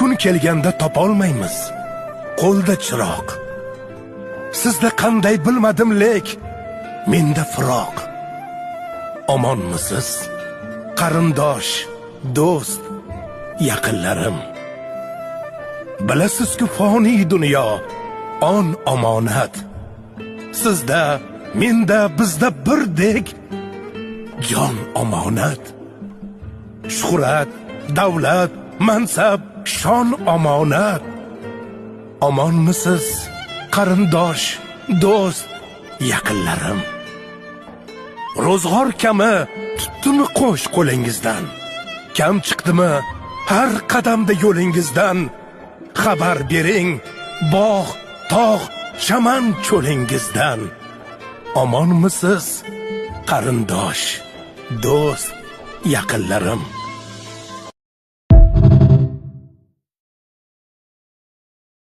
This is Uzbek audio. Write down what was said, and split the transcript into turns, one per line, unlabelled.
kun kelganda topolmaymiz qo'lda chiroq. Sizda qanday bilmadim lek menda firoq. Omonmisiz qarindosh, do'st, yaqinlarim? Bilasizku foniy dunyo on omonat. Sizda, menda, bizda birdek jon omonat. Shuhrat, davlat, mansab, shon omonat. Omonmisiz qarindosh, do'st, yaqinlarim? Ro'zg'or kami tutdimi qo'sh qo'lingizdan? Kam chiqdimi har qadamda yo'lingizdan? Xabar bering bog', tog', chaman cho'lingizdan. Omonmisiz qarindosh, do'st, yaqinlarim?